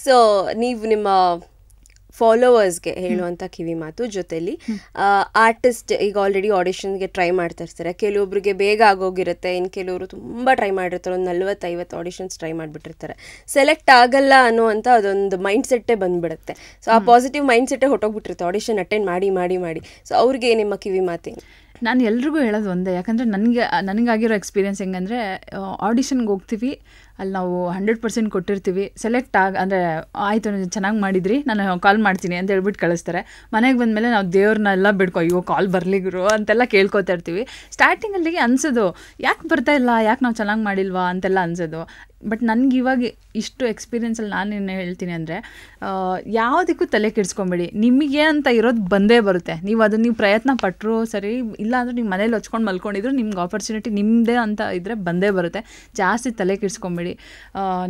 So ನೀವು ನಿಮ್ಮ ಫಾಲೋವರ್ಸ್ಗೆ ಹೇಳುವಂಥ ಕಿವಿ ಮಾತು, ಜೊತೆಲಿ ಆರ್ಟಿಸ್ಟ್ ಈಗ ಆಲ್ರೆಡಿ ಆಡಿಷನ್ಗೆ ಟ್ರೈ ಮಾಡ್ತಾ ಇರ್ತಾರೆ. ಕೆಲವೊಬ್ರಿಗೆ ಬೇಗ ಆಗೋಗಿರುತ್ತೆ, ಇನ್ನು ಕೆಲವರು ತುಂಬ ಟ್ರೈ ಮಾಡಿರ್ತಾರೆ, ಒಂದು 40-50 ಆಡಿಷನ್ಸ್ ಟ್ರೈ ಮಾಡಿಬಿಟ್ಟಿರ್ತಾರೆ. ಸೆಲೆಕ್ಟ್ ಆಗಲ್ಲ ಅನ್ನುವಂಥ ಅದೊಂದು ಮೈಂಡ್ ಸೆಟ್ಟೇ ಬಂದುಬಿಡುತ್ತೆ. ಸೊ ಆ ಪಾಸಿಟಿವ್ ಮೈಂಡ್ ಸೆಟ್ಟೇ ಹೊಟ್ಟೋಗ್ಬಿಟ್ಟಿರುತ್ತೆ ಆಡಿಷನ್ ಅಟೆಂಡ್ ಮಾಡಿ ಮಾಡಿ ಮಾಡಿ. ಸೊ ಅವ್ರಿಗೆ ನಿಮ್ಮ ಕಿವಿ ಮಾತೇನು? ನಾನು ಎಲ್ರಿಗೂ ಹೇಳೋದು ಒಂದೇ, ಯಾಕಂದರೆ ನನಗಾಗಿರೋ ಎಕ್ಸ್ಪೀರಿಯನ್ಸ್ ಹೆಂಗಂದರೆ, ಆಡಿಷನ್ಗೆ ಹೋಗ್ತೀವಿ, ಅಲ್ಲಿ ನಾವು 100% ಕೊಟ್ಟಿರ್ತೀವಿ, ಸೆಲೆಕ್ಟ್ ಅಂದರೆ ಆಯಿತು ಚೆನ್ನಾಗಿ ಮಾಡಿದ್ರಿ, ನಾನು ಕಾಲ್ ಮಾಡ್ತೀನಿ ಅಂತ ಹೇಳ್ಬಿಟ್ಟು ಕಳಿಸ್ತಾರೆ. ಮನೆಗೆ ಬಂದಮೇಲೆ ನಾವು ದೇವ್ರನ್ನೆಲ್ಲ ಬಿಡ್ಕೊ, ಅಯ್ಯೋ ಕಾಲ್ ಬರಲಿಗ್ರು ಅಂತೆಲ್ಲ ಕೇಳ್ಕೊತಾ ಇರ್ತೀವಿ. ಸ್ಟಾರ್ಟಿಂಗಲ್ಲಿಗೆ ಅನ್ಸೋದು ಯಾಕೆ ಬರ್ತಾ ಇಲ್ಲ, ಯಾಕೆ ನಾವು ಚೆನ್ನಾಗಿ ಮಾಡಿಲ್ವಾ ಅಂತೆಲ್ಲ ಅನ್ಸೋದು. ಬಟ್ ನನಗೆ ಇವಾಗ ಇಷ್ಟು ಎಕ್ಸ್ಪೀರಿಯೆನ್ಸಲ್ಲಿ ನಾನೇನು ಹೇಳ್ತೀನಿ ಅಂದರೆ, ಯಾವುದಕ್ಕೂ ತಲೆ ಕೆಡಿಸ್ಕೊಂಬೇಡಿ, ನಿಮಗೆ ಅಂತ ಇರೋದು ಬಂದೇ ಬರುತ್ತೆ. ನೀವು ಪ್ರಯತ್ನ ಪಟ್ಟರು ಸರಿ, ಇಲ್ಲ ಅಂದರೆ ನೀವು ಮನೇಲಿ ಹೊಚ್ಕೊಂಡು ಮಲ್ಕೊಂಡಿದ್ರು ನಿಮ್ಗೆ ಆಪರ್ಚುನಿಟಿ ನಿಮ್ಮದೇ ಅಂತ ಇದ್ದರೆ ಬಂದೇ ಬರುತ್ತೆ. ಜಾಸ್ತಿ ತಲೆ ಕೆಡಿಸ್ಕೊಂಬೇಡಿ.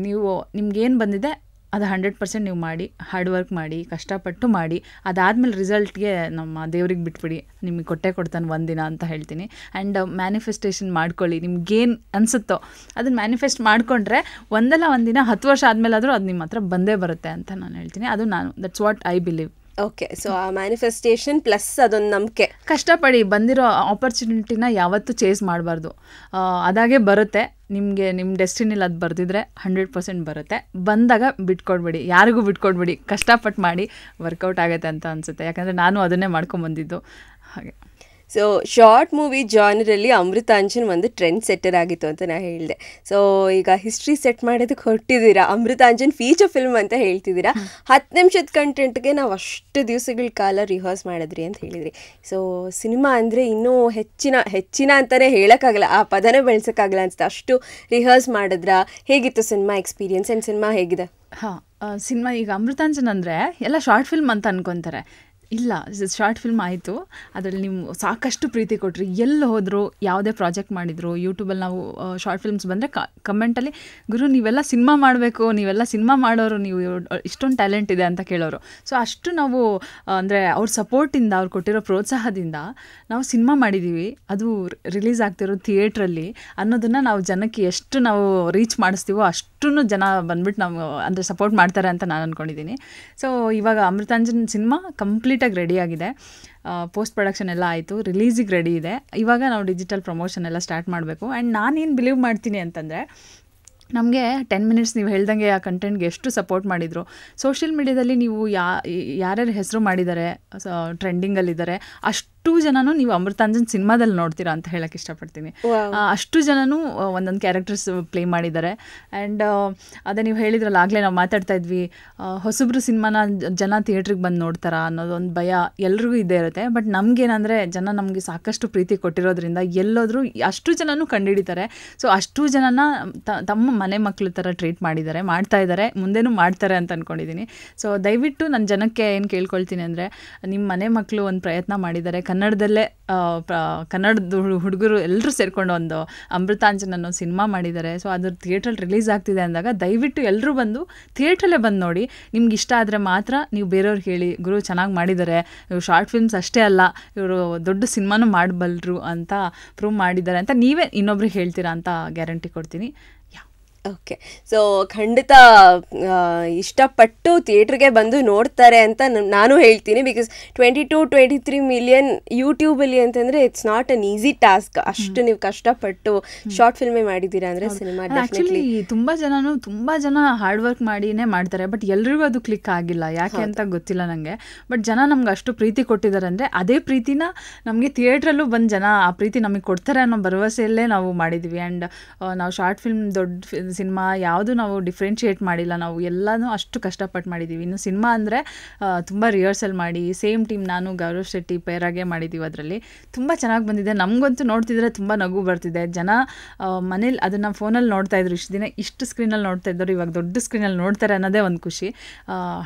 ನೀವು ನಿಮ್ಗೇನು ಬಂದಿದೆ ಅದು 100% ನೀವು ಮಾಡಿ, ಹಾರ್ಡ್ ವರ್ಕ್ ಮಾಡಿ, ಕಷ್ಟಪಟ್ಟು ಮಾಡಿ, ಅದಾದಮೇಲೆ ರಿಸಲ್ಟ್ಗೆ ನಮ್ಮ ದೇವ್ರಿಗೆ ಬಿಟ್ಬಿಡಿ, ನಿಮಗೆ ಕೊಡ್ತಾನೆ ಒಂದಿನ ಅಂತ ಹೇಳ್ತೀನಿ. ಆ್ಯಂಡ್ ಮ್ಯಾನಿಫೆಸ್ಟೇಷನ್ ಮಾಡ್ಕೊಳ್ಳಿ, ನಿಮ್ಗೇನು ಅನಿಸುತ್ತೋ ಅದನ್ನು ಮ್ಯಾನಿಫೆಸ್ಟ್ ಮಾಡಿಕೊಂಡ್ರೆ ಒಂದಲ್ಲ ಒಂದಿನ 10 ವರ್ಷ ಆದಮೇಲಾದರೂ ಅದು ನಿಮ್ಮ ಹತ್ರ ಬಂದೇ ಬರುತ್ತೆ ಅಂತ ನಾನು ಹೇಳ್ತೀನಿ. ಅದು that's what I believe. Okay, so ಆ ಮ್ಯಾನಿಫೆಸ್ಟೇಷನ್ ಪ್ಲಸ್ ಅದೊಂದು ನಂಬಿಕೆ. ಕಷ್ಟಪಡಿ, ಬಂದಿರೋ ಆಪರ್ಚುನಿಟಿನ ಯಾವತ್ತೂ ಚೇಸ್ ಮಾಡಬಾರ್ದು. ಅದಾಗೆ ಬರುತ್ತೆ ನಿಮಗೆ, ನಿಮ್ಮ ಡೆಸ್ಟಿನಿಲಿ ಅದು ಬರೆದಿದ್ರೆ 100% ಬರುತ್ತೆ. ಬಂದಾಗ ಬಿಟ್ಕೊಡ್ಬೇಡಿ, ಯಾರಿಗೂ ಬಿಟ್ಕೊಡ್ಬೇಡಿ, ಕಷ್ಟಪಟ್ಟು ಮಾಡಿ, ವರ್ಕೌಟ್ ಆಗುತ್ತೆ ಅಂತ ಅನಿಸುತ್ತೆ. ಯಾಕಂದರೆ ನಾನು ಅದನ್ನೇ ಮಾಡ್ಕೊಂಬಂದಿದ್ದು ಹಾಗೆ. ಸೊ ಶಾರ್ಟ್ ಮೂವಿ ಜಾನರಲ್ಲಿ ಅಮೃತಾಂಜನ್ ಒಂದು ಟ್ರೆಂಡ್ ಸೆಟ್ಟರ್ ಆಗಿತ್ತು ಅಂತ ನಾನು ಹೇಳಿದೆ. ಸೊ ಈಗ ಹಿಸ್ಟ್ರಿ ಸೆಟ್ ಮಾಡೋದಕ್ಕೆ ಹೊರಟಿದ್ದೀರಾ, ಅಮೃತಾಂಜನ್ ಫೀಚರ್ ಫಿಲ್ಮ್ ಅಂತ ಹೇಳ್ತಿದ್ದೀರಾ. 10 ನಿಮಿಷದ ಕಂಟೆಂಟ್ಗೆ ನಾವು ಅಷ್ಟು ದಿವಸಗಳ ಕಾಲ ರಿಹರ್ಸ್ ಮಾಡಿದ್ರಿ ಅಂತ ಹೇಳಿದ್ರಿ. ಸೊ ಸಿನಿಮಾ ಅಂದರೆ ಇನ್ನೂ ಹೆಚ್ಚಿನ ಅಂತಲೇ ಹೇಳೋಕ್ಕಾಗಲ್ಲ, ಆ ಪದನೇ ಬೆಳೆಸೋಕ್ಕಾಗಲ್ಲ ಅನಿಸುತ್ತೆ, ಅಷ್ಟು ರಿಹರ್ಸ್ ಮಾಡಿದ್ರಾ? ಹೇಗಿತ್ತು ಸಿನಿಮಾ ಎಕ್ಸ್ಪೀರಿಯನ್ಸ್? ಆ್ಯಂಡ್ ಸಿನಿಮಾ ಹೇಗಿದೆ? ಸಿನಿಮಾ ಈಗ ಅಮೃತಾಂಜನ್ ಅಂದರೆ ಎಲ್ಲ ಶಾರ್ಟ್ ಫಿಲ್ಮ್ ಅಂತ ಅನ್ಕೊತಾರೆ. ಇಲ್ಲ, ಶಾರ್ಟ್ ಫಿಲ್ಮ್ ಆಯಿತು, ಅದರಲ್ಲಿ ನೀವು ಸಾಕಷ್ಟು ಪ್ರೀತಿ ಕೊಟ್ರಿ. ಎಲ್ಲಿ ಹೋದರು, ಯಾವುದೇ ಪ್ರಾಜೆಕ್ಟ್ ಮಾಡಿದರು, ಯೂಟ್ಯೂಬಲ್ಲಿ ನಾವು ಶಾರ್ಟ್ ಫಿಲ್ಮ್ಸ್ ಬಂದರೆ ಕಮೆಂಟಲ್ಲಿ, ಗುರು ನೀವೆಲ್ಲ ಸಿನಿಮಾ ಮಾಡಬೇಕು, ನೀವೆಲ್ಲ ಸಿನಿಮಾ ಮಾಡೋರು, ನೀವು ಇಷ್ಟೊಂದು ಟ್ಯಾಲೆಂಟ್ ಇದೆ ಅಂತ ಕೇಳೋರು. ಸೊ ಅಷ್ಟು ನಾವು ಅಂದರೆ ಅವ್ರ ಸಪೋರ್ಟಿಂದ, ಅವ್ರು ಕೊಟ್ಟಿರೋ ಪ್ರೋತ್ಸಾಹದಿಂದ ನಾವು ಸಿನಿಮಾ ಮಾಡಿದ್ದೀವಿ. ಅದು ರಿಲೀಸ್ ಆಗ್ತಿರೋ ಥಿಯೇಟ್ರಲ್ಲಿ ಅನ್ನೋದನ್ನು ನಾವು ಜನಕ್ಕೆ ಎಷ್ಟು ನಾವು ರೀಚ್ ಮಾಡಿಸ್ತೀವೋ ಅಷ್ಟು ಜನ ಬಂದ್ಬಿಟ್ಟು ನಾವು ಅಂದರೆ ಸಪೋರ್ಟ್ ಮಾಡ್ತಾರೆ ಅಂತ ನಾನು ಅಂದ್ಕೊಂಡಿದ್ದೀನಿ. ಸೊ ಇವಾಗ ಅಮೃತಾಂಜನ್ ಸಿನಿಮಾ ಕಂಪ್ಲೀಟಾಗಿ ರೆಡಿಯಾಗಿದೆ, ಪೋಸ್ಟ್ ಪ್ರೊಡಕ್ಷನ್ ಎಲ್ಲ ಆಯಿತು, ರಿಲೀಸಿಗೆ ರೆಡಿ ಇದೆ. ಇವಾಗ ನಾವು ಡಿಜಿಟಲ್ ಪ್ರಮೋಷನ್ ಎಲ್ಲ ಸ್ಟಾರ್ಟ್ ಮಾಡಬೇಕು. ಆ್ಯಂಡ್ ನಾನೇನು ಬಿಲೀವ್ ಮಾಡ್ತೀನಿ ಅಂತಂದರೆ, ನಮಗೆ 10 ಮಿನಿಟ್ಸ್ ನೀವು ಹೇಳ್ದಂಗೆ ಆ ಕಂಟೆಂಟ್ಗೆ ಎಷ್ಟು ಸಪೋರ್ಟ್ ಮಾಡಿದರು. ಸೋಷಿಯಲ್ ಮೀಡ್ಯಾದಲ್ಲಿ ನೀವು ಯಾರ್ಯಾರು ಹೆಸರು ಮಾಡಿದ್ದಾರೆ, ಟ್ರೆಂಡಿಂಗಲ್ಲಿದ್ದಾರೆ, ಅಷ್ಟು ಜನನೂ ನೀವು ಅಮೃತಾಂಜನ್ ಸಿನಿಮಾದಲ್ಲಿ ನೋಡ್ತೀರಾ ಅಂತ ಹೇಳಕ್ಕೆ ಇಷ್ಟಪಡ್ತೀನಿ. ಅಷ್ಟು ಜನನೂ ಒಂದೊಂದು ಕ್ಯಾರೆಕ್ಟರ್ಸ್ ಪ್ಲೇ ಮಾಡಿದ್ದಾರೆ. ಆ್ಯಂಡ್ ಅದೇ ನೀವು ಹೇಳಿದ್ರಲ್ಲ, ಆಗಲೇ ನಾವು ಮಾತಾಡ್ತಾ ಇದ್ವಿ, ಹೊಸಬ್ರು ಸಿನಿಮಾನ ಜನ ಥಿಯೇಟ್ರಿಗೆ ಬಂದು ನೋಡ್ತಾರಾ ಅನ್ನೋದೊಂದು ಭಯ ಎಲ್ರಿಗೂ ಇದ್ದೇ ಇರುತ್ತೆ. ಬಟ್ ನಮಗೇನಂದರೆ ಜನ ನಮಗೆ ಸಾಕಷ್ಟು ಪ್ರೀತಿ ಕೊಟ್ಟಿರೋದ್ರಿಂದ ಎಲ್ಲೋದ್ರೂ ಅಷ್ಟು ಜನನೂ ಕಂಡುಹಿಡಿತಾರೆ. ಸೊ ಅಷ್ಟು ಜನನ ತಮ್ಮ ಮನೆ ಮಕ್ಕಳ ಥರ ಟ್ರೀಟ್ ಮಾಡ್ತಾ ಇದ್ದಾರೆ, ಮುಂದೆನೂ ಮಾಡ್ತಾರೆ ಅಂತ ಅಂದ್ಕೊಂಡಿದ್ದೀನಿ. ಸೊ ದಯವಿಟ್ಟು ನನ್ನ ಜನಕ್ಕೆ ಏನು ಕೇಳ್ಕೊಳ್ತೀನಿ ಅಂದರೆ, ನಿಮ್ಮ ಮನೆ ಮಕ್ಕಳು ಒಂದು ಪ್ರಯತ್ನ ಮಾಡಿದ್ದಾರೆ, ಕನ್ನಡದಲ್ಲೇ ಕನ್ನಡದ ಹುಡುಗರು ಎಲ್ಲರೂ ಸೇರಿಕೊಂಡು ಒಂದು ಅಮೃತಾಂಜನ್ ಅನ್ನೋ ಸಿನಿಮಾ ಮಾಡಿದ್ದಾರೆ. ಸೊ ಅದು ಥಿಯೇಟ್ರಲ್ಲಿ ರಿಲೀಸ್ ಆಗ್ತಿದೆ ಅಂದಾಗ ದಯವಿಟ್ಟು ಎಲ್ಲರೂ ಬಂದು ಥಿಯೇಟ್ರಲ್ಲೇ ಬಂದು ನೋಡಿ. ನಿಮ್ಗೆ ಇಷ್ಟ ಆದರೆ ಮಾತ್ರ ನೀವು ಬೇರೆಯವ್ರಿಗೆ ಹೇಳಿ, ಗುರು ಚೆನ್ನಾಗಿ ಮಾಡಿದ್ದಾರೆ, ಇವರು ಶಾರ್ಟ್ ಫಿಲ್ಮ್ಸ್ ಅಷ್ಟೇ ಅಲ್ಲ, ಇವರು ದೊಡ್ಡ ಸಿನಿಮಾನೂ ಮಾಡಬಲ್ಲರು ಅಂತ ಪ್ರೂವ್ ಮಾಡಿದ್ದಾರೆ ಅಂತ ನೀವೇ ಇನ್ನೊಬ್ರಿಗೆ ಹೇಳ್ತೀರಾ ಅಂತ ಗ್ಯಾರಂಟಿ ಕೊಡ್ತೀನಿ. ಓಕೆ, ಸೊ ಖಂಡಿತ ಇಷ್ಟಪಟ್ಟು ಥಿಯೇಟ್ರಿಗೆ ಬಂದು ನೋಡ್ತಾರೆ ಅಂತ ನಾನು ಹೇಳ್ತೀನಿ. ಬಿಕಾಸ್ 22-23 ಮಿಲಿಯನ್ ಯೂಟ್ಯೂಬಲ್ಲಿ ಅಂತಂದರೆ it's not an easy task. ಅಷ್ಟು ನೀವು ಕಷ್ಟಪಟ್ಟು ಶಾರ್ಟ್ ಫಿಲ್ಮೇ ಮಾಡಿದ್ದೀರಾ ಅಂದರೆ ಸಿನಿಮಾ ಆ್ಯಕ್ಚುಲಿ ತುಂಬ ಜನ ಹಾರ್ಡ್ ವರ್ಕ್ ಮಾಡಿನೇ ಮಾಡ್ತಾರೆ. ಬಟ್ ಎಲ್ರಿಗೂ ಅದು ಕ್ಲಿಕ್ ಆಗಿಲ್ಲ, ಯಾಕೆ ಅಂತ ಗೊತ್ತಿಲ್ಲ ನನಗೆ. ಬಟ್ ಜನ ನಮ್ಗೆ ಅಷ್ಟು ಪ್ರೀತಿ ಕೊಟ್ಟಿದ್ದಾರೆ ಅಂದರೆ ಅದೇ ಪ್ರೀತಿನ ನಮಗೆ ಥಿಯೇಟ್ರಲ್ಲೂ ಬಂದು ಜನ ಆ ಪ್ರೀತಿ ನಮಗೆ ಕೊಡ್ತಾರೆ ಅನ್ನೋ ಭರವಸೆಯಲ್ಲೇ ನಾವು ಮಾಡಿದ್ವಿ. ಆ್ಯಂಡ್ ನಾವು ಶಾರ್ಟ್ ಫಿಲ್ಮ್, ದೊಡ್ಡ ಸಿನಿಮಾ ಯಾವುದು ನಾವು ಡಿಫ್ರೆನ್ಷಿಯೇಟ್ ಮಾಡಿಲ್ಲ, ನಾವು ಎಲ್ಲನೂ ಅಷ್ಟು ಕಷ್ಟಪಟ್ಟು ಮಾಡಿದ್ದೀವಿ. ಇನ್ನು ಸಿನಿಮಾ ಅಂದರೆ ತುಂಬ ರಿಹರ್ಸಲ್ ಮಾಡಿ, ಸೇಮ್ ಟೀಮ್ ನಾನು ಗೌರವ್ ಶೆಟ್ಟಿ ಪೇರಾಗೆ ಮಾಡಿದ್ದೀವಿ. ಅದರಲ್ಲಿ ತುಂಬ ಚೆನ್ನಾಗಿ ಬಂದಿದೆ. ನಮಗಂತೂ ನೋಡ್ತಿದ್ರೆ ತುಂಬ ನಗು ಬರ್ತಿದೆ. ಜನ ಮನೇಲಿ ಅದನ್ನು ಫೋನಲ್ಲಿ ನೋಡ್ತಾ ಇದ್ರು, ಇಷ್ಟು ದಿನ ಇಷ್ಟು ಸ್ಕ್ರೀನಲ್ಲಿ ನೋಡ್ತಾ ಇದ್ದವರು ಇವಾಗ ದೊಡ್ಡ ಸ್ಕ್ರೀನಲ್ಲಿ ನೋಡ್ತಾರೆ ಅನ್ನೋದೇ ಒಂದು ಖುಷಿ.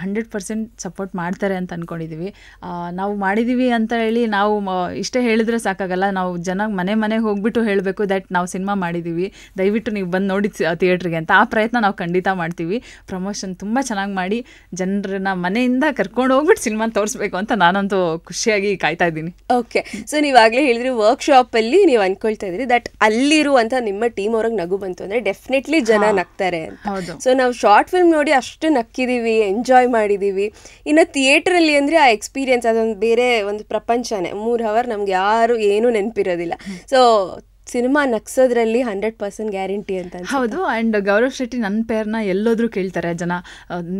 100% ಸಪೋರ್ಟ್ ಮಾಡ್ತಾರೆ ಅಂತ ಅಂದ್ಕೊಂಡಿದ್ದೀವಿ. ನಾವು ಮಾಡಿದ್ದೀವಿ ಅಂತ ಹೇಳಿ ನಾವು ಇಷ್ಟೇ ಹೇಳಿದ್ರೆ ಸಾಕಾಗಲ್ಲ, ನಾವು ಜನ ಮನೆಗೆ ಹೋಗ್ಬಿಟ್ಟು ಹೇಳಬೇಕು ದಟ್ ನಾವು ಸಿನಿಮಾ ಮಾಡಿದ್ದೀವಿ, ದಯವಿಟ್ಟು ನೀವು ಬಂದು ನೋಡಿ ಥಿಯೇಟ್ರಿಗೆ ಅಂತ. ಆ ಪ್ರಯತ್ನ ನಾವು ಖಂಡಿತ ಮಾಡ್ತೀವಿ. ಪ್ರಮೋಷನ್ ತುಂಬ ಚೆನ್ನಾಗಿ ಮಾಡಿ ಜನರನ್ನ ಮನೆಯಿಂದ ಕರ್ಕೊಂಡು ಹೋಗ್ಬಿಟ್ಟು ಸಿನಿಮಾ ತೋರಿಸ್ಬೇಕು ಅಂತ ನಾನಂತೂ ಖುಷಿಯಾಗಿ ಕಾಯ್ತಾ ಇದ್ದೀನಿ. ಓಕೆ, ಸೊ ನೀವಾಗಲೇ ಹೇಳಿದ್ರಿ ವರ್ಕ್ಶಾಪಲ್ಲಿ ನೀವು ಅನ್ಕೊಳ್ತಾ ಇದ್ರಿ ದಟ್ ಅಲ್ಲಿರುವಂಥ ನಿಮ್ಮ ಟೀಮ್ ಅವ್ರಿಗೆ ನಗು ಬಂತು ಅಂದರೆ ಡೆಫಿನೆಟ್ಲಿ ಜನ ನಗ್ತಾರೆ ಅಂತ. ಹೌದು. ಸೊ ನಾವು ಶಾರ್ಟ್ ಫಿಲ್ಮ್ ನೋಡಿ ಅಷ್ಟು ನಕ್ಕಿದ್ದೀವಿ, ಎಂಜಾಯ್ ಮಾಡಿದ್ದೀವಿ. ಇನ್ನು ಥಿಯೇಟ್ರಲ್ಲಿ ಅಂದರೆ ಆ ಎಕ್ಸ್ಪೀರಿಯನ್ಸ್ ಅದೊಂದು ಬೇರೆ ಒಂದು ಪ್ರಪಂಚನೇ. 3 ಅವರ್ ನಮ್ಗೆ ಯಾರು ಏನೂ ನೆನಪಿರೋದಿಲ್ಲ. ಸೊ ಸಿನಿಮಾ ನಗ್ಸೋದ್ರಲ್ಲಿ 100% ಗ್ಯಾರಂಟಿ ಅಂತ. ಹೌದು. ಆ್ಯಂಡ್ ಗೌರವ್ ಶೆಟ್ಟಿ ನನ್ನ ಪೇರ್ನ ಎಲ್ಲೋದ್ರೂ ಕೇಳ್ತಾರೆ ಜನ,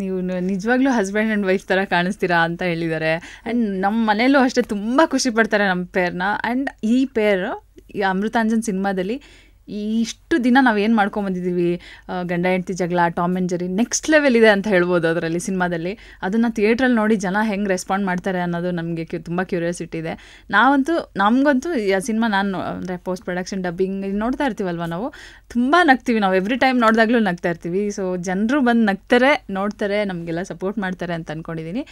ನೀವು ನಿಜವಾಗ್ಲೂ ಹಸ್ಬೆಂಡ್ ಆ್ಯಂಡ್ ವೈಫ್ ಥರ ಕಾಣಿಸ್ತೀರಾ ಅಂತ ಹೇಳಿದ್ದಾರೆ. ಆ್ಯಂಡ್ ನಮ್ಮ ಮನೇಲೂ ಅಷ್ಟೇ ತುಂಬ ಖುಷಿ ಪಡ್ತಾರೆ ನಮ್ಮ ಪೇರ್ನ. ಆ್ಯಂಡ್ ಈ ಪೇರ್ ಈ ಅಮೃತಾಂಜನ್ ಸಿನಿಮಾದಲ್ಲಿ ಇಷ್ಟು ದಿನ ನಾವು ಏನು ಮಾಡ್ಕೊಂಬಂದಿದ್ದೀವಿ, ಗಂಡ ಹೆಂಡತಿ ಜಗಳ, Tom and Jerry next level ಇದೆ ಅಂತ ಹೇಳ್ಬೋದು ಅದರಲ್ಲಿ ಸಿನಿಮಾದಲ್ಲಿ. ಅದನ್ನು ಥಿಯೇಟ್ರಲ್ಲಿ ನೋಡಿ ಜನ ಹೆಂಗೆ ರೆಸ್ಪಾಂಡ್ ಮಾಡ್ತಾರೆ ಅನ್ನೋದು ನಮಗೆ ತುಂಬ ಕ್ಯೂರಿಯಾಸಿಟಿ ಇದೆ. ನಮಗಂತೂ ಆ ಸಿನಿಮಾ ನಾನು ಅಂದರೆ ಪೋಸ್ಟ್ ಪ್ರೊಡಕ್ಷನ್ ಡಬ್ಬಿಂಗ್ ನೋಡ್ತಾ ಇರ್ತೀವಲ್ವ, ನಾವು ತುಂಬ ನಗ್ತೀವಿ. ನಾವು ಎವ್ರಿ ಟೈಮ್ ನೋಡಿದಾಗಲೂ ನಗ್ತಾ ಇರ್ತೀವಿ. ಸೊ ಜನರು ಬಂದು ನಗ್ತಾರೆ, ನೋಡ್ತಾರೆ, ನಮಗೆಲ್ಲ ಸಪೋರ್ಟ್ ಮಾಡ್ತಾರೆ ಅಂತ ಅಂದ್ಕೊಂಡಿದ್ದೀನಿ.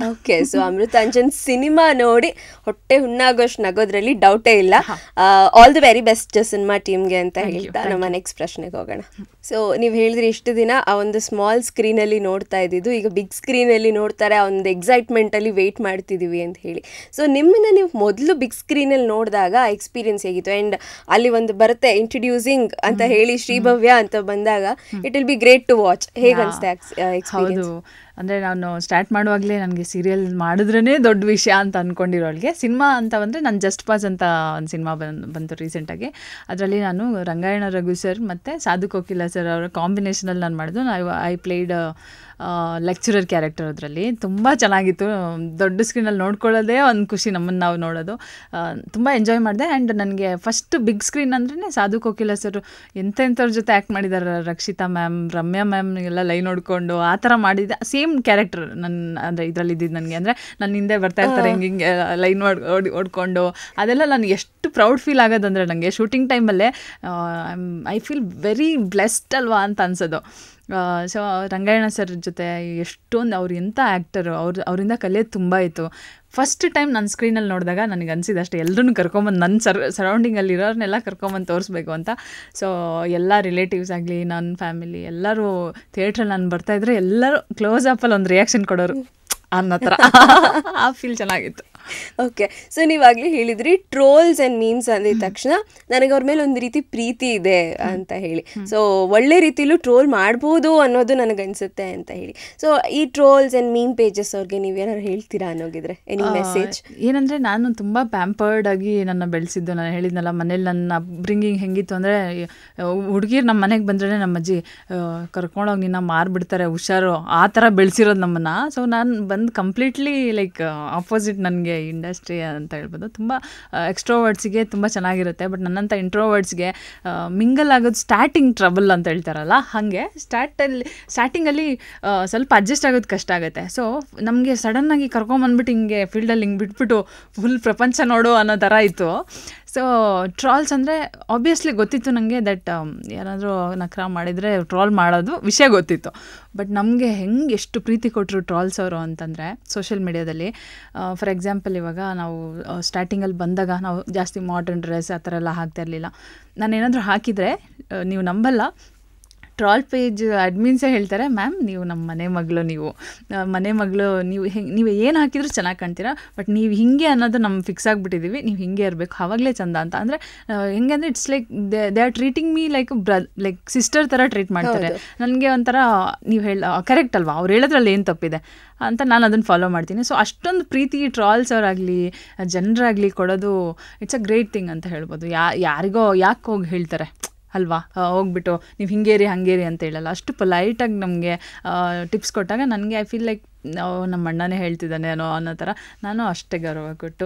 ಓಕೆ, ಸೊ ಅಮೃತಾಂಜನ್ ಸಿನಿಮಾ ನೋಡಿ ಹೊಟ್ಟೆ ಹುಣ್ಣಾಗೋಷ್ಟು ನಗೋದ್ರಲ್ಲಿ ಡೌಟೇ ಇಲ್ಲ. All the very best cinema ಟೀಮ್ಗೆ ಅಂತ ಹೇಳ್ತಾ ನಮ್ಮ ನೆಕ್ಸ್ಟ್ ಪ್ರಶ್ನೆಗೆ ಹೋಗೋಣ. ಸೊ ನೀವು ಹೇಳಿದ್ರಿ ಇಷ್ಟು ದಿನ ಆ ಒಂದು ಸ್ಮಾಲ್ ಸ್ಕ್ರೀನಲ್ಲಿ ನೋಡ್ತಾ ಇದ್ದಿದ್ದು ಈಗ ಬಿಗ್ ಸ್ಕ್ರೀನಲ್ಲಿ ನೋಡ್ತಾರೆ, ಆ ಒಂದು ಎಕ್ಸೈಟ್ಮೆಂಟಲ್ಲಿ ವೆಯ್ಟ್ ಮಾಡ್ತಿದ್ದೀವಿ ಅಂತ ಹೇಳಿ. ಸೊ ನಿಮ್ಮನ್ನು ನೀವು ಮೊದಲು ಬಿಗ್ ಸ್ಕ್ರೀನಲ್ಲಿ ನೋಡಿದಾಗ ಆ ಎಕ್ಸ್ಪೀರಿಯನ್ಸ್ ಹೇಗಿತ್ತು? ಆ್ಯಂಡ್ ಅಲ್ಲಿ ಒಂದು ಬರುತ್ತೆ ಇಂಟ್ರೊಡ್ಯೂಸಿಂಗ್ ಅಂತ ಹೇಳಿ ಶ್ರೀಭವ್ಯ ಅಂತ ಬಂದಾಗ it will be great to watch. ಹೇಗೆ ಅನಿಸ್ತೆ ಎಕ್ಸ್ಪೀರಿಯನ್ಸ್? ಅಂದರೆ ನಾನು ಸ್ಟಾರ್ಟ್ ಮಾಡುವಾಗಲೇ ನನಗೆ ಸೀರಿಯಲ್ ಮಾಡಿದ್ರೇ ದೊಡ್ಡ ವಿಷಯ ಅಂತ ಅಂದ್ಕೊಂಡಿರೋಳಿಗೆ, ಸಿನಿಮಾ ಅಂತ ಬಂದರೆ ನಾನು ಜಸ್ಟ್ ಪಾಸ್ ಅಂತ ಒಂದು ಸಿನಿಮಾ ಬಂತು ರೀಸೆಂಟಾಗಿ. ಅದರಲ್ಲಿ ನಾನು ರಂಗಾಯಣ ರಘು ಸರ್ ಮತ್ತು ಸಾಧು ಕೋಕಿಲ ಸರ್ ಅವರ ಕಾಂಬಿನೇಷನಲ್ಲಿ ನಾನು ಮಾಡಿದ್ದು. I played lecturer character. ಅದರಲ್ಲಿ ತುಂಬ ಚೆನ್ನಾಗಿತ್ತು. ದೊಡ್ಡ ಸ್ಕ್ರೀನಲ್ಲಿ ನೋಡ್ಕೊಳ್ಳೋದೇ ಒಂದು ಖುಷಿ, ನಮ್ಮನ್ನು ನಾವು ನೋಡೋದು. ತುಂಬ ಎಂಜಾಯ್ ಮಾಡಿದೆ. ಆ್ಯಂಡ್ ನನಗೆ ಫಸ್ಟ್ ಬಿಗ್ ಸ್ಕ್ರೀನ್ ಅಂದ್ರೇ ಸಾಧು ಕೋಕಿಲ ಸರ್ ಎಂತೆಂಥವ್ರ ಜೊತೆ ಆ್ಯಕ್ಟ್ ಮಾಡಿದ್ದಾರೆ. ರಕ್ಷಿತಾ ಮ್ಯಾಮ್, ರಮ್ಯಾ ಮ್ಯಾಮ್ ಎಲ್ಲ ಲೈನ್ ನೋಡಿಕೊಂಡು ಆ ಥರ ಮಾಡಿದ್ದೆ. ಸೇಮ್ ಕ್ಯಾರೆಕ್ಟರ್ ಅಂದರೆ ಇದರಲ್ಲಿ ಇದ್ದಿದ್ದು ನನಗೆ. ಅಂದರೆ ನನ್ನ ಹಿಂದೆ ಬರ್ತಾ ಇರ್ತಾರೆ ಹಿಂಗೆ ಲೈನ್ ಓಡ್ಕೊಂಡು, ಅದೆಲ್ಲ ನನಗೆ ಎಷ್ಟು ಪ್ರೌಡ್ ಫೀಲ್ ಆಗೋದಂದರೆ ನನಗೆ ಶೂಟಿಂಗ್ ಟೈಮಲ್ಲೇ ಐ ಫೀಲ್ ವೆರಿ ಬ್ಲೆಸ್ಡ್ ಅಲ್ವಾ ಅಂತ ಅನ್ಸೋದು. ಸೊ ರಂಗಾಯಣ ಸರ್ ಜೊತೆ ಎಷ್ಟೊಂದು ಅವ್ರು ಎಂಥ ಆ್ಯಕ್ಟರು, ಅವರಿಂದ ಕಲಿಯೋದು ತುಂಬ ಇತ್ತು. ಫಸ್ಟ್ ಟೈಮ್ ನನ್ನ ಸ್ಕ್ರೀನಲ್ಲಿ ನೋಡಿದಾಗ ನನಗೆ ಅನಿಸಿದೆ ಅಷ್ಟೇ, ಎಲ್ಲರೂ ಕರ್ಕೊಂಬಂದು ನನ್ನ ಸರೌಂಡಿಂಗಲ್ಲಿ ಇರೋರ್ನೆಲ್ಲ ಕರ್ಕೊಂಬಂದು ತೋರಿಸ್ಬೇಕು ಅಂತ. ಸೊ ಎಲ್ಲ ರಿಲೇಟಿವ್ಸ್ ಆಗಲಿ, ನನ್ನ ಫ್ಯಾಮಿಲಿ ಎಲ್ಲರೂ ಥಿಯೇಟ್ರಲ್ಲಿ ನಾನು ಬರ್ತಾಯಿದ್ರೆ ಎಲ್ಲರೂ ಕ್ಲೋಸ್ ಅಪ್ಪಲ್ಲಿ ಒಂದು ರಿಯಾಕ್ಷನ್ ಕೊಡೋರು ಅನ್ನೋ ಥರ. ಆ ಫೀಲ್ ಚೆನ್ನಾಗಿತ್ತು. ಓಕೆ, ಸೊ ನೀವಾಗಲೇ ಹೇಳಿದ್ರಿ ಟ್ರೋಲ್ಸ್ ಆ್ಯಂಡ್ ಮೀಮ್ಸ್ ಅಂದಿದ ತಕ್ಷಣ ನನಗೆ ಅವ್ರ ಮೇಲೆ ಒಂದು ರೀತಿ ಪ್ರೀತಿ ಇದೆ ಅಂತ ಹೇಳಿ. ಸೊ ಒಳ್ಳೆ ರೀತಿಲೂ ಟ್ರೋಲ್ ಮಾಡ್ಬೋದು ಅನ್ನೋದು ನನಗನ್ಸುತ್ತೆ ಅಂತ ಹೇಳಿ. ಸೊ ಈ ಟ್ರೋಲ್ಸ್ ಆ್ಯಂಡ್ ಮೀಮ್ ಪೇಜಸ್ ಅವ್ರಿಗೆ ನೀವೇನಾದ್ರು ಹೇಳ್ತೀರಾ ಅನ್ನೋಗಿದ್ರೆ ಎನಿ ಮೆಸೇಜ್? ಏನಂದರೆ ನಾನು ತುಂಬ ಪ್ಯಾಂಪರ್ಡ್ ಆಗಿ ನನ್ನ ಬೆಳೆಸಿದ್ದು. ನಾನು ಹೇಳಿದ್ನಲ್ಲ, ಮನೇಲಿ ನನ್ನ ಅಪ್ಬ್ರಿಂಗಿಂಗ್ ಹೆಂಗಿತ್ತು ಅಂದರೆ, ಹುಡುಗಿರು ನಮ್ಮ ಮನೆಗೆ ಬಂದ್ರೆ ನಮ್ಮ ಅಜ್ಜಿ ಕರ್ಕೊಂಡೋಗಿ ನಿನ್ನ ಮಾರ್ಬಿಡ್ತಾರೆ ಹುಷಾರು, ಆ ಥರ ಬೆಳೆಸಿರೋದು ನಮ್ಮನ್ನು. ಸೊ ನಾನು ಬಂದು ಕಂಪ್ಲೀಟ್ಲಿ ಲೈಕ್ ಆಪೋಸಿಟ್ ನನಗೆ ಇಂಡಸ್ಟ್ರಿ ಅಂತ ಹೇಳ್ಬೋದು. ತುಂಬ ಎಕ್ಸ್ಟ್ರೋವರ್ಡ್ಸಿಗೆ ತುಂಬ ಚೆನ್ನಾಗಿರುತ್ತೆ, ಬಟ್ ನನ್ನಂಥ ಇಂಟ್ರೋವರ್ಡ್ಸ್ಗೆ ಮಿಂಗಲ್ ಆಗೋದು ಸ್ಟಾರ್ಟಿಂಗ್ ಟ್ರಬಲ್ ಅಂತ ಹೇಳ್ತಾರಲ್ಲ, ಹಾಗೆ ಸ್ಟಾರ್ಟಿಂಗಲ್ಲಿ ಸ್ವಲ್ಪ ಅಡ್ಜಸ್ಟ್ ಆಗೋದು ಕಷ್ಟ ಆಗುತ್ತೆ. ಸೊ ನಮಗೆ ಸಡನ್ನಾಗಿ ಕರ್ಕೊಂಬಂದ್ಬಿಟ್ಟು ಹಿಂಗೆ ಫೀಲ್ಡಲ್ಲಿ ಹಿಂಗೆ ಬಿಟ್ಬಿಟ್ಟು ಫುಲ್ ಪ್ರಪಂಚ ನೋಡು ಅನ್ನೋ ಥರ ಇತ್ತು. ಸೊ ಟ್ರಾಲ್ಸ್ ಅಂದರೆ ಆಬ್ವಿಯಸ್ಲಿ ಗೊತ್ತಿತ್ತು ನನಗೆ ದಟ್ ಯಾರಾದರೂ ನಕ್ರ ಮಾಡಿದರೆ ಟ್ರಾಲ್ ಮಾಡೋದು ವಿಷಯ ಗೊತ್ತಿತ್ತು. ಬಟ್ ನಮಗೆ ಹೆಂಗೆ ಎಷ್ಟು ಪ್ರೀತಿ ಕೊಟ್ಟರು ಟ್ರಾಲ್ಸ್ ಅವರು ಅಂತಂದರೆ ಸೋಷಿಯಲ್ ಮೀಡಿಯಾದಲ್ಲಿ. ಫಾರ್ ಎಕ್ಸಾಂಪಲ್, ಇವಾಗ ನಾವು ಸ್ಟಾರ್ಟಿಂಗಲ್ಲಿ ಬಂದಾಗ ನಾವು ಜಾಸ್ತಿ ಮಾಡರ್ನ್ ಡ್ರೆಸ್ ಆ ಥರ ಎಲ್ಲ ಹಾಕ್ತಾ ಇರಲಿಲ್ಲ. ನಾನೇನಾದರೂ ಹಾಕಿದರೆ ನೀವು ನಂಬಲ್ಲ, ಟ್ರಾಲ್ ಪೇಜ್ ಅಡ್ಮಿನ್ಸೇ ಹೇಳ್ತಾರೆ, ಮ್ಯಾಮ್ ನೀವು ನಮ್ಮ ಮನೆ ಮಗಳು, ನೀವು ಏನು ಹಾಕಿದ್ರೂ ಚೆನ್ನಾಗಿ ಕಾಣ್ತೀರಾ, ಬಟ್ ನೀವು ಹಿಂಗೆ ಅನ್ನೋದು ನಮ್ಗೆ ಫಿಕ್ಸ್ ಆಗಿಬಿಟ್ಟಿದ್ದೀವಿ, ನೀವು ಹಿಂಗೆ ಇರಬೇಕು, ಆವಾಗಲೇ ಚಂದ ಅಂತ. ಅಂದರೆ ಹೆಂಗೆ ಅಂದರೆ it's like they are treating me like like sister ಥರ ಟ್ರೀಟ್ ಮಾಡ್ತಾರೆ. ನನಗೆ ಒಂಥರ ನೀವು ಕರೆಕ್ಟ್ ಅಲ್ವಾ, ಅವ್ರು ಹೇಳೋದ್ರಲ್ಲಿ ಏನು ತಪ್ಪಿದೆ ಅಂತ ನಾನು ಅದನ್ನು ಫಾಲೋ ಮಾಡ್ತೀನಿ. ಸೊ ಅಷ್ಟೊಂದು ಪ್ರೀತಿ ಟ್ರಾಲ್ಸ್ ಅವರಾಗಲಿ ಜನರಾಗಲಿ ಕೊಡೋದು ಇಟ್ಸ್ ಅ ಗ್ರೇಟ್ ಥಿಂಗ್ ಅಂತ ಹೇಳ್ಬೋದು. ಯಾರಿಗೋ ಯಾಕೆ ಹೋಗಿ ಹೇಳ್ತಾರೆ ಅಲ್ವಾ, ಹೋಗ್ಬಿಟ್ಟು ನೀವು ಹಿಂಗೇರಿ ಹಂಗೇರಿ ಅಂತ ಹೇಳಲ್ಲ. ಅಷ್ಟು ಪೊಲೈಟಾಗಿ ನಮಗೆ ಟಿಪ್ಸ್ ಕೊಟ್ಟಾಗ ನನಗೆ ಐ ಫೀಲ್ ಲೈಕ್ ನಮ್ಮ ಅಣ್ಣನೇ ಹೇಳ್ತಿದ್ದಾನೆ ಅನ್ನೋ ಥರ ನಾನು ಅಷ್ಟೇ ಗೌರವ ಕೊಟ್ಟು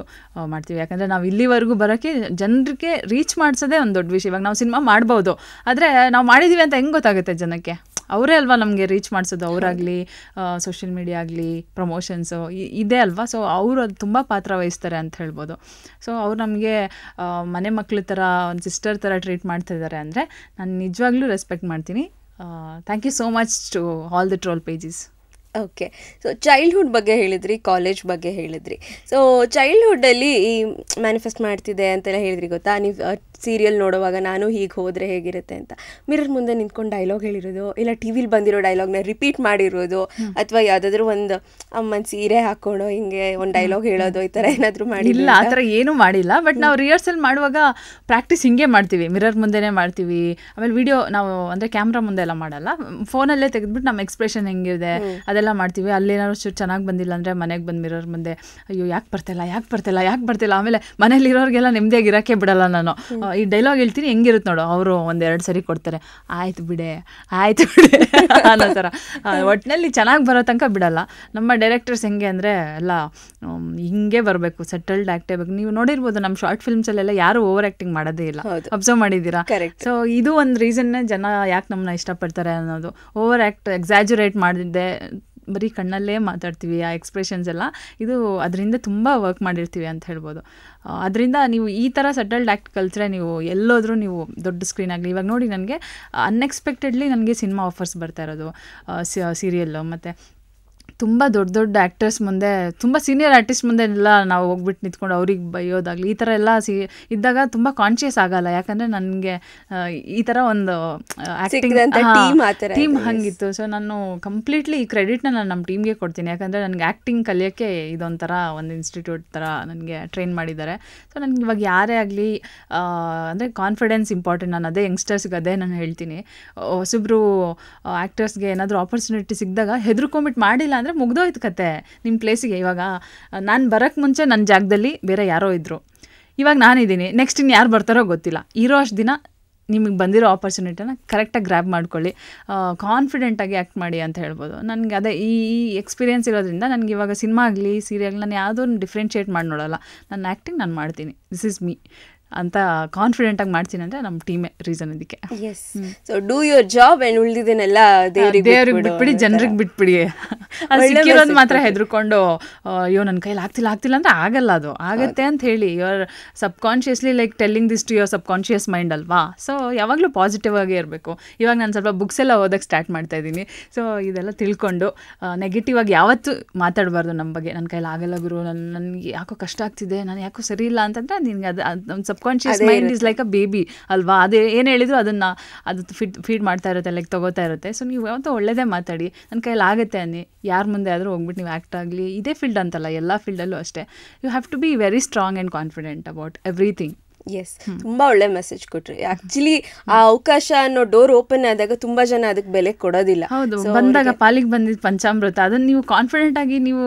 ಮಾಡ್ತೀವಿ. ಯಾಕಂದರೆ ನಾವು ಇಲ್ಲಿವರೆಗೂ ಬರೋಕ್ಕೆ ಜನರಿಗೆ ರೀಚ್ ಮಾಡಿಸೋದೇ ಒಂದು ದೊಡ್ಡ ವಿಷಯ. ಇವಾಗ ನಾವು ಸಿನಿಮಾ ಮಾಡ್ಬೋದು, ಆದರೆ ನಾವು ಮಾಡಿದ್ದೀವಿ ಅಂತ ಹೆಂಗೆ ಗೊತ್ತಾಗುತ್ತೆ ಜನಕ್ಕೆ? ಅವರೇ ಅಲ್ವಾ ನಮಗೆ ರೀಚ್ ಮಾಡಿಸೋದು, ಅವರಾಗಲಿ ಸೋಷಿಯಲ್ ಮೀಡಿಯಾ ಆಗಲಿ ಪ್ರಮೋಷನ್ಸು ಇದೆ ಅಲ್ವಾ. ಸೊ ಅವರು ಅದು ತುಂಬ ಪಾತ್ರ ವಹಿಸ್ತಾರೆ ಅಂತ ಹೇಳ್ಬೋದು. ಸೊ ಅವ್ರು ನಮಗೆ ಮನೆ ಮಕ್ಳ ಥರ ಒಂದು ಸಿಸ್ಟರ್ ಥರ ಟ್ರೀಟ್ ಮಾಡ್ತಿದ್ದಾರೆ ಅಂದರೆ ನಾನು ನಿಜವಾಗ್ಲೂ ರೆಸ್ಪೆಕ್ಟ್ ಮಾಡ್ತೀನಿ. Thank you so much to all the troll pages. Okay, so childhood ಬಗ್ಗೆ ಹೇಳಿದ್ರಿ, ಕಾಲೇಜ್ ಬಗ್ಗೆ ಹೇಳಿದ್ರಿ. ಸೊ ಚೈಲ್ಡ್ಹುಡ್ಡಲ್ಲಿ ಈ ಮ್ಯಾನಿಫೆಸ್ಟ್ ಮಾಡ್ತಿದೆ ಅಂತೆಲ್ಲ ಹೇಳಿದ್ರಿ ಗೊತ್ತಾ? ನೀವು ಸೀರಿಯಲ್ ನೋಡುವಾಗ ನಾನು ಹೀಗೆ ಹೋದರೆ ಹೇಗಿರುತ್ತೆ ಅಂತ ಮಿರರ್ ಮುಂದೆ ನಿಂತ್ಕೊಂಡು ಡೈಲಾಗ್ ಹೇಳಿರೋದು, ಇಲ್ಲ ಟಿ ವಿಲಿ ಬಂದಿರೋ ಡೈಲಾಗ್ನ ರಿಪೀಟ್ ಮಾಡಿರೋದು, ಅಥವಾ ಯಾವುದಾದ್ರೂ ಒಂದು ಅಮ್ಮನ ಸೀರೆ ಹಾಕ್ಕೊಂಡು ಹಿಂಗೆ ಒಂದು ಡೈಲಾಗ್ ಹೇಳೋದು, ಈ ಥರ ಏನಾದರೂ ಮಾಡಿ? ಇಲ್ಲ, ಆ ಥರ ಏನೂ ಮಾಡಿಲ್ಲ. ಬಟ್ ನಾವು ರಿಹರ್ಸಲ್ ಮಾಡುವಾಗ ಪ್ರಾಕ್ಟೀಸ್ ಹಿಂಗೆ ಮಾಡ್ತೀವಿ, ಮಿರರ್ ಮುಂದೆನೇ ಮಾಡ್ತೀವಿ. ಆಮೇಲೆ ವಿಡಿಯೋ ನಾವು ಅಂದರೆ ಕ್ಯಾಮ್ರಾ ಮುಂದೆ ಎಲ್ಲ ಮಾಡಲ್ಲ, ಫೋನಲ್ಲೇ ತೆಗೆದ್ಬಿಟ್ಟು ನಮ್ಮ ಎಕ್ಸ್ಪ್ರೆಷನ್ ಹೆಂಗಿದೆ ಅದೆಲ್ಲ ಮಾಡ್ತೀವಿ. ಅಲ್ಲೇನಾದ್ರು ಚೆನ್ನಾಗಿ ಬಂದಿಲ್ಲ ಅಂದರೆ ಮನೆಗೆ ಬಂದು ಮಿರರ್ ಮುಂದೆ ಅಯ್ಯೋ ಯಾಕೆ ಬರ್ತಿಲ್ಲ. ಆಮೇಲೆ ಮನೇಲಿರೋರಿಗೆಲ್ಲ ನೆಮ್ಮದಿಯಾಗಿರೋಕ್ಕೆ ಬಿಡಲ್ಲ ನಾನು. ಈ ಡೈಲಾಗ್ ಹೇಳ್ತೀನಿ ಹೆಂಗಿರುತ್ತೆ ನೋಡು, ಅವರು ಒಂದೆರಡು ಸರಿ ಕೊಡ್ತಾರೆ, ಆಯ್ತು ಬಿಡೆ ಅನ್ನೋ ಥರ. ಒಟ್ಟಿನಲ್ಲಿ ಚೆನ್ನಾಗಿ ಬರೋ ತನಕ ಬಿಡಲ್ಲ. ನಮ್ಮ ಡೈರೆಕ್ಟರ್ಸ್ ಹೆಂಗೆ ಅಂದರೆ ಎಲ್ಲ ಹಿಂಗೆ ಬರಬೇಕು, ಸೆಟಲ್ಡ್ ಆ್ಯಕ್ಟೇ ಬೇಕು. ನೀವು ನೋಡಿರ್ಬೋದು ನಮ್ಮ ಶಾರ್ಟ್ ಫಿಲ್ಮ್ಸಲ್ಲೆಲ್ಲ ಯಾರು ಓವರ್ ಆ್ಯಕ್ಟಿಂಗ್ ಮಾಡೋದೇ ಇಲ್ಲ, ಅಬ್ಸರ್ವ್ ಮಾಡಿದ್ದೀರಾ? ಸೊ ಇದು ಒಂದು ರೀಸನ್ನೇ ಜನ ಯಾಕೆ ನಮ್ಮನ್ನ ಇಷ್ಟಪಡ್ತಾರೆ ಅನ್ನೋದು. ಓವರ್ ಆ್ಯಕ್ಟ್ ಎಕ್ಸಾಜುರೇಟ್ ಮಾಡಿದ್ದೆ, ಬರೀ ಕಣ್ಣಲ್ಲೇ ಮಾತಾಡ್ತೀವಿ, ಆ ಎಕ್ಸ್ಪ್ರೆಷನ್ಸ್ ಎಲ್ಲ, ಇದು ಅದರಿಂದ ತುಂಬ ವರ್ಕ್ ಮಾಡಿರ್ತೀವಿ ಅಂತ ಹೇಳ್ಬೋದು. ಅದರಿಂದ ನೀವು ಈ ಥರ ಸೆಟಲ್ಡ್ ಆ್ಯಕ್ಟ್ ಕಲ್ತ್ರೆ ನೀವು ಎಲ್ಲೋದ್ರೂ ನೀವು ದೊಡ್ಡ ಸ್ಕ್ರೀನ್ ಆಗಲಿ. ಇವಾಗ ನೋಡಿ, ನನಗೆ ಅನ್ಎಕ್ಸ್ಪೆಕ್ಟೆಡ್ಲಿ ನನಗೆ ಸಿನಿಮಾ ಆಫರ್ಸ್ ಬರ್ತಾ ಇರೋದು, ಸೀರಿಯಲ್ಲು, ಮತ್ತು ತುಂಬ ದೊಡ್ಡ ಆ್ಯಕ್ಟರ್ಸ್ ಮುಂದೆ, ತುಂಬ ಸೀನಿಯರ್ ಆರ್ಟಿಸ್ಟ್ ಮುಂದೆ ಎಲ್ಲ ನಾವು ಹೋಗ್ಬಿಟ್ಟು ನಿಂತ್ಕೊಂಡು ಅವ್ರಿಗೆ ಬೈಯೋದಾಗಲಿ ಈ ಥರ ಎಲ್ಲ ಇದ್ದಾಗ ತುಂಬ ಕಾನ್ಷಿಯಸ್ ಆಗಲ್ಲ. ಯಾಕಂದರೆ ನನಗೆ ಈ ಥರ ಒಂದು ಆ್ಯಕ್ಟಿಂಗ್ ಟೀಮ್ ಹಂಗಿತ್ತು. ಸೊ ನಾನು ಕಂಪ್ಲೀಟ್ಲಿ ಈ ಕ್ರೆಡಿಟ್ನ ನಾನು ನಮ್ಮ ಟೀಮ್ಗೆ ಕೊಡ್ತೀನಿ. ಯಾಕಂದರೆ ನನಗೆ ಆ್ಯಕ್ಟಿಂಗ್ ಕಲಿಯೋಕ್ಕೆ ಇದೊಂಥರ ಒಂದು ಇನ್ಸ್ಟಿಟ್ಯೂಟ್ ಥರ ನನಗೆ ಟ್ರೈನ್ ಮಾಡಿದ್ದಾರೆ. ಸೊ ನನಗೆ ಇವಾಗ ಯಾರೇ ಆಗಲಿ ಅಂದರೆ ಕಾನ್ಫಿಡೆನ್ಸ್ ಇಂಪಾರ್ಟೆಂಟ್. ನಾನು ಅದೇ ಯಂಗ್ಸ್ಟರ್ಸ್ಗೆ ಅದೇ ನಾನು ಹೇಳ್ತೀನಿ. ಹೊಸಬ್ರು ಆ್ಯಕ್ಟರ್ಸ್ಗೆ ಏನಾದರೂ ಆಪರ್ಚುನಿಟಿ ಸಿಕ್ಕಿದಾಗ ಹೆದರ್ಕೊಂಬಿಟ್ಟು ಮಾಡಿಲ್ಲ ಅಂದರೆ ಮುಗ್ದೋಯ್ತು ಕತೆ ನಿಮ್ಮ ಪ್ಲೇಸಿಗೆ. ಇವಾಗ ನಾನು ಬರೋಕ್ಕೆ ಮುಂಚೆ ನನ್ನ ಜಾಗದಲ್ಲಿ ಬೇರೆ ಯಾರೋ ಇದ್ದರು, ಇವಾಗ ನಾನಿದ್ದೀನಿ, ನೆಕ್ಸ್ಟ್ ಇನ್ನು ಯಾರು ಬರ್ತಾರೋ ಗೊತ್ತಿಲ್ಲ. ಇರೋ ಅಷ್ಟು ದಿನ ನಿಮಗೆ ಬಂದಿರೋ ಆಪರ್ಚುನಿಟಿನ ಕರೆಕ್ಟಾಗಿ ಗ್ರ್ಯಾಬ್ ಮಾಡ್ಕೊಳ್ಳಿ, ಕಾನ್ಫಿಡೆಂಟಾಗಿ ಆ್ಯಕ್ಟ್ ಮಾಡಿ ಅಂತ ಹೇಳ್ಬೋದು. ನನಗೆ ಅದೇ ಈ ಎಕ್ಸ್ಪೀರಿಯೆನ್ಸ್ ಇರೋದ್ರಿಂದ ನನಗೆ ಇವಾಗ ಸಿನಿಮಾ ಆಗಲಿ ಸೀರಿಯಲ್ ನಾನು ಯಾವುದೋ ಡಿಫ್ರೆನ್ಷಿಯೇಟ್ ಮಾಡಿ ನೋಡೋಲ್ಲ. ನನ್ನ ಆ್ಯಕ್ಟಿಂಗ್ ನಾನು ಮಾಡ್ತೀನಿ, ದಿಸ್ ಈಸ್ ಮೀ ಅಂತ ಕಾನ್ಫಿಡೆಂಟಾಗಿ ಮಾಡ್ತೀನಿ ಅಂದರೆ ನಮ್ಮ ಟೀಮೇ ರೀಸನ್ ಇದಕ್ಕೆ. Yes, so do your job and ಉಳಿದಿದ್ದೇನೆಲ್ಲ ದೇವ್ರಿಗೆ ಬಿಟ್ಬಿಡಿ, ಜನರಿಗೆ ಬಿಟ್ಬಿಡಿ. ಅದು ಸಿಕ್ಕಿರೋದು ಮಾತ್ರ ಹೆದರ್ಕೊಂಡು ಅಯ್ಯೋ ನನ್ನ ಕೈಲಿ ಆಗ್ತಿಲ್ಲ ಅಂದರೆ ಆಗಲ್ಲ. ಅದು ಆಗುತ್ತೆ ಅಂತ ಹೇಳಿ your subconsciously like telling this to your subconscious mind ಅಲ್ವಾ. ಸೊ ಯಾವಾಗಲೂ ಪಾಸಿಟಿವ್ ಆಗೇ ಇರಬೇಕು. ಇವಾಗ ನಾನು ಸ್ವಲ್ಪ ಬುಕ್ಸ್ ಎಲ್ಲ ಓದೋಕ್ಕೆ ಸ್ಟಾರ್ಟ್ ಮಾಡ್ತಾ ಇದ್ದೀನಿ. ಸೊ ಇದೆಲ್ಲ ತಿಳ್ಕೊಂಡು ನೆಗೆಟಿವ್ ಆಗಿ ಯಾವತ್ತೂ ಮಾತಾಡಬಾರ್ದು ನಮ್ಮ ಬಗ್ಗೆ. ನನ್ನ ಕೈಲಿ ಆಗಲ್ಲ ಗುರು, ನನಗೆ ಯಾಕೋ ಕಷ್ಟ ಆಗ್ತಿದೆ, ನಾನು ಯಾಕೋ ಸರಿ ಇಲ್ಲ ಅಂತಂದರೆ ನಿನಗೆ ಅದು subconscious mind is like a baby ಅಲ್ವಾ. ಅದೇ ಏನು ಹೇಳಿದ್ರು ಅದನ್ನು ಅದು ಫೀಡ್ ಮಾಡ್ತಾ ಇರುತ್ತೆ, ಲೈಕ್ ತೊಗೋತಾ ಇರುತ್ತೆ. ಸೊ ನೀವು ಯಾವತ್ತೂ ಒಳ್ಳೆಯದೇ ಮಾತಾಡಿ, ನನ್ನ ಕೈಯಲ್ಲಿ ಆಗುತ್ತೆ ಅನ್ನಿ. ಯಾರ ಮುಂದೆ ಆದರೂ ಹೋಗ್ಬಿಟ್ಟು ನೀವು ಆ್ಯಕ್ಟ್ ಆಗಲಿ, ಇದೇ ಫೀಲ್ಡ್ ಅಂತಲ್ಲ, ಎಲ್ಲ ಫೀಲ್ಡಲ್ಲೂ ಅಷ್ಟೇ. You have to be very strong and confident about everything. Yes, ತುಂಬ ಒಳ್ಳೆ ಮೆಸೇಜ್ ಕೊಟ್ರಿ. ಆಕ್ಚುಲಿ ಆ ಅವಕಾಶ ಅನ್ನೋ ಡೋರ್ ಓಪನ್ ಆದಾಗ ತುಂಬಾ ಜನ ಅದಕ್ಕೆ ಬೆಲೆ ಕೊಡೋದಿಲ್ಲ. ಹೌದು, ಬಂದಾಗ ಪಾಲಿಗೆ ಬಂದಿದ್ದು ಪಂಚಾಮೃತ, ಅದನ್ನ ನೀವು ಕಾನ್ಫಿಡೆಂಟ್ ಆಗಿ ನೀವು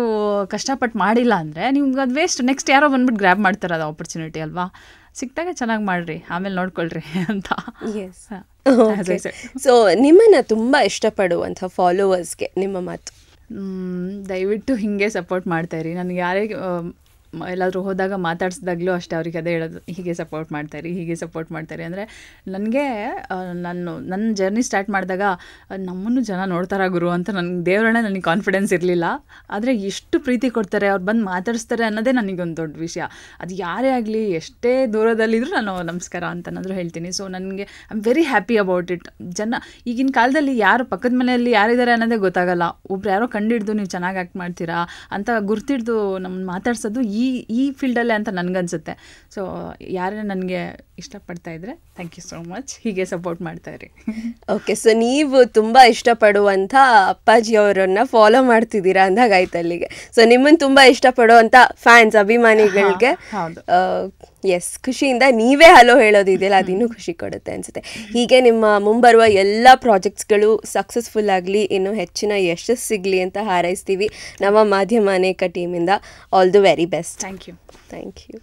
ಕಷ್ಟಪಟ್ಟು ಮಾಡಿಲ್ಲ ಅಂದರೆ ನಿಮ್ಗೆ ಅದು ವೇಸ್ಟ್. ನೆಕ್ಸ್ಟ್ ಯಾರೋ ಬಂದ್ಬಿಟ್ಟು ಗ್ರ್ಯಾಬ್ ಮಾಡ್ತಾರೆ ಅದು ಆಪರ್ಚುನಿಟಿ ಅಲ್ವಾ. ಸಿಕ್ತಾಗ ಚೆನ್ನಾಗಿ ಮಾಡ್ರಿ, ಆಮೇಲೆ ನೋಡ್ಕೊಳ್ರಿ ಅಂತ. ಸೊ ನಿಮ್ಮನ್ನ ತುಂಬಾ ಇಷ್ಟಪಡುವಂಥ ಫಾಲೋವರ್ಸ್ಗೆ ನಿಮ್ಮ ಮಾತು? ದಯವಿಟ್ಟು ಹಿಂಗೆ ಸಪೋರ್ಟ್ ಮಾಡ್ತಾಯಿರಿ. ನನಗೆ ಯಾರೇ ಎಲ್ಲಾದರೂ ಹೋದಾಗ ಮಾತಾಡ್ಸಿದಾಗಲೂ ಅಷ್ಟೇ ಅವ್ರಿಗೆ ಅದೇ ಹೇಳೋದು, ಹೀಗೆ ಸಪೋರ್ಟ್ ಮಾಡ್ತಾರೆ ಅಂದರೆ ನನಗೆ ನನ್ನ ಜರ್ನಿ ಸ್ಟಾರ್ಟ್ ಮಾಡಿದಾಗ ನಮ್ಮನ್ನು ಜನ ನೋಡ್ತಾರ ಗುರು ಅಂತ ನನಗೆ ದೇವರನ್ನ ನನಗೆ ಕಾನ್ಫಿಡೆನ್ಸ್ ಇರಲಿಲ್ಲ. ಆದರೆ ಎಷ್ಟು ಪ್ರೀತಿ ಕೊಡ್ತಾರೆ, ಅವ್ರು ಬಂದು ಮಾತಾಡಿಸ್ತಾರೆ ಅನ್ನೋದೇ ನನಗೊಂದು ದೊಡ್ಡ ವಿಷಯ. ಅದು ಯಾರೇ ಆಗಲಿ, ಎಷ್ಟೇ ದೂರದಲ್ಲಿದ್ದರೂ ನಾನು ನಮಸ್ಕಾರ ಅಂತನಾದರೂ ಹೇಳ್ತೀನಿ. ಸೊ ನನಗೆ I am very happy about it. ಜನ ಈಗಿನ ಕಾಲದಲ್ಲಿ ಯಾರು ಪಕ್ಕದ ಮನೆಯಲ್ಲಿ ಯಾರಿದ್ದಾರೆ ಅನ್ನೋದೇ ಗೊತ್ತಾಗಲ್ಲ. ಒಬ್ರು ಯಾರೋ ಕಂಡಿಡ್ದು ನೀವು ಚೆನ್ನಾಗಿ ಆ್ಯಕ್ಟ್ ಮಾಡ್ತೀರಾ ಅಂತ ಗುರ್ತಿಡ್ದು ನಮ್ಮನ್ನು ಮಾತಾಡ್ಸೋದು ಈ ಫೀಲ್ಡಲ್ಲೇ ಅಂತ ನನಗನ್ಸುತ್ತೆ. ಸೊ ಯಾರೇ ನನಗೆ ಇಷ್ಟಪಡ್ತಾ ಇದ್ರೆ ಥ್ಯಾಂಕ್ ಯು ಸೋ ಮಚ್, ಹೀಗೆ ಸಪೋರ್ಟ್ ಮಾಡ್ತಾ ಇರಿ. ಓಕೆ, ಸೊ ನೀವು ತುಂಬ ಇಷ್ಟಪಡುವಂಥ ಅಪ್ಪಾಜಿ ಅವರನ್ನು ಫಾಲೋ ಮಾಡ್ತಿದ್ದೀರಾ ಅಂದಾಗಾಯ್ತು ಅಲ್ಲಿಗೆ. ಸೊ ನಿಮ್ಮನ್ನು ತುಂಬ ಇಷ್ಟಪಡುವಂಥ ಫ್ಯಾನ್ಸ್, ಅಭಿಮಾನಿಗಳಿಗೆ ಎಸ್, ಖುಷಿಯಿಂದ ನೀವೇ ಹಲೋ ಹೇಳೋದಿದೆಯಲ್ಲ, ಅದು ಇನ್ನೂ ಖುಷಿ ಕೊಡುತ್ತೆ ಅನಿಸುತ್ತೆ. ಹೀಗೆ ನಿಮ್ಮ ಮುಂಬರುವ ಎಲ್ಲ ಪ್ರಾಜೆಕ್ಟ್ಸ್ಗಳು ಸಕ್ಸಸ್ಫುಲ್ ಆಗಲಿ, ಇನ್ನೂ ಹೆಚ್ಚಿನ ಯಶಸ್ಸು ಸಿಗಲಿ ಅಂತ ಹಾರೈಸ್ತೀವಿ ನಮ್ಮ ಮಾಧ್ಯಮ ಅನೇಕ ಟೀಮಿಂದ. All the very best. Thank you. Thank you.